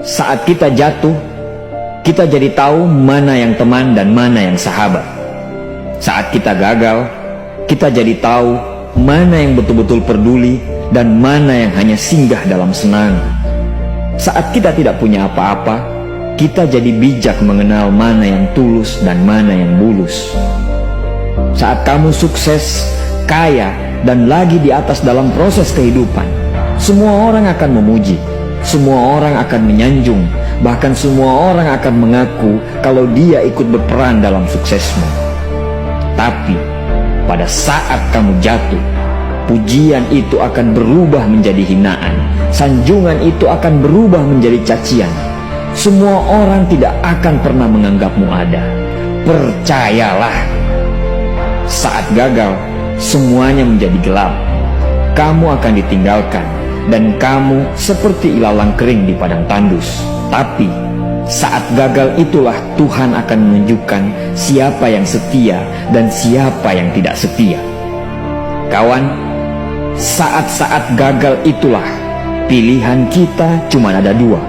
Saat kita jatuh, kita jadi tahu mana yang teman dan mana yang sahabat. Saat kita gagal, kita jadi tahu mana yang betul-betul peduli dan mana yang hanya singgah dalam senang. Saat kita tidak punya apa-apa, kita jadi bijak mengenal mana yang tulus dan mana yang bulus. Saat kamu sukses, kaya, dan lagi di atas dalam proses kehidupan, semua orang akan memuji, semua orang akan menyanjung, bahkan semua orang akan mengaku kalau dia ikut berperan dalam suksesmu. Tapi pada saat kamu jatuh, pujian itu akan berubah menjadi hinaan, sanjungan itu akan berubah menjadi cacian. Semua orang tidak akan pernah menganggapmu ada. Percayalah, saat gagal, semuanya menjadi gelap. Kamu akan ditinggalkan, dan kamu seperti ilalang kering di padang tandus. Tapi saat gagal itulah Tuhan akan menunjukkan siapa yang setia dan siapa yang tidak setia. Kawan, saat-saat gagal itulah pilihan kita cuma ada dua: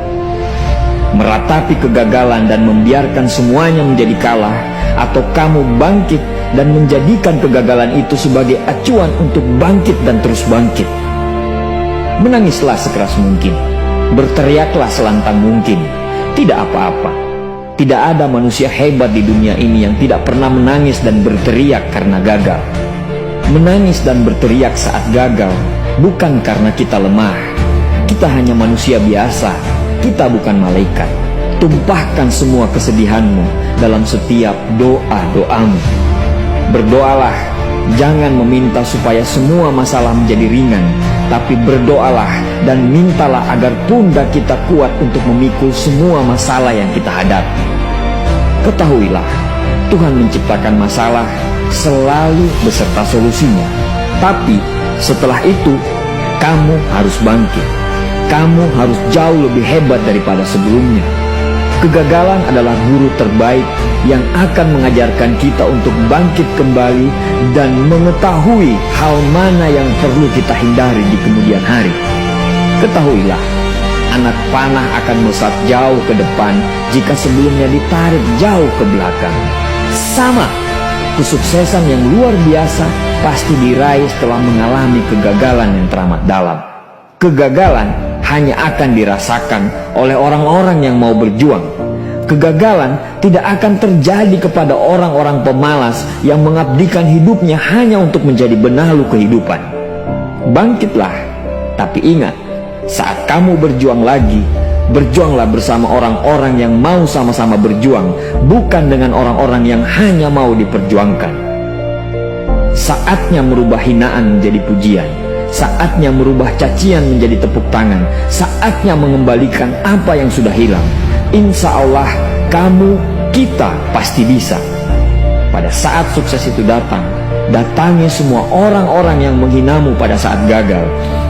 meratapi kegagalan dan membiarkan semuanya menjadi kalah, atau kamu bangkit dan menjadikan kegagalan itu sebagai acuan untuk bangkit dan terus bangkit. Menangislah sekeras mungkin, berteriaklah selantang mungkin. Tidak apa-apa. Tidak ada manusia hebat di dunia ini yang tidak pernah menangis dan berteriak karena gagal. Menangis dan berteriak saat gagal bukan karena kita lemah. Kita hanya manusia biasa. Kita bukan malaikat. Tumpahkan semua kesedihanmu dalam setiap doa-doamu. Berdoalah, jangan meminta supaya semua masalah menjadi ringan, tapi berdoalah dan mintalah agar pundak kita kuat untuk memikul semua masalah yang kita hadapi. Ketahuilah, Tuhan menciptakan masalah selalu beserta solusinya. Tapi setelah itu, kamu harus bangkit. Kamu harus jauh lebih hebat daripada sebelumnya. Kegagalan adalah guru terbaik yang akan mengajarkan kita untuk bangkit kembali dan mengetahui hal mana yang perlu kita hindari di kemudian hari. Ketahuilah, anak panah akan melesat jauh ke depan jika sebelumnya ditarik jauh ke belakang. Sama, kesuksesan yang luar biasa pasti diraih setelah mengalami kegagalan yang teramat dalam. Kegagalan hanya akan dirasakan oleh orang-orang yang mau berjuang. Kegagalan tidak akan terjadi kepada orang-orang pemalas yang mengabdikan hidupnya hanya untuk menjadi benalu kehidupan. Bangkitlah, tapi ingat, saat kamu berjuang lagi, berjuanglah bersama orang-orang yang mau sama-sama berjuang, bukan dengan orang-orang yang hanya mau diperjuangkan. Saatnya merubah hinaan menjadi pujian. Saatnya merubah cacian menjadi tepuk tangan. Saatnya mengembalikan apa yang sudah hilang. Insya Allah, kamu, kita pasti bisa. Pada saat sukses itu datang, datangi semua orang-orang yang menghinamu pada saat gagal.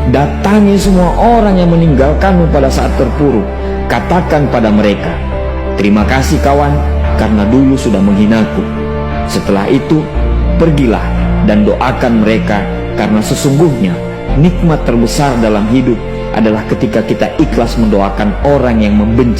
Datangi semua orang yang meninggalkanmu pada saat terpuruk. Katakan pada mereka, terima kasih kawan, karena dulu sudah menghinaku. Setelah itu, pergilah dan doakan mereka, karena sesungguhnya nikmat terbesar dalam hidup adalah ketika kita ikhlas mendoakan orang yang membenci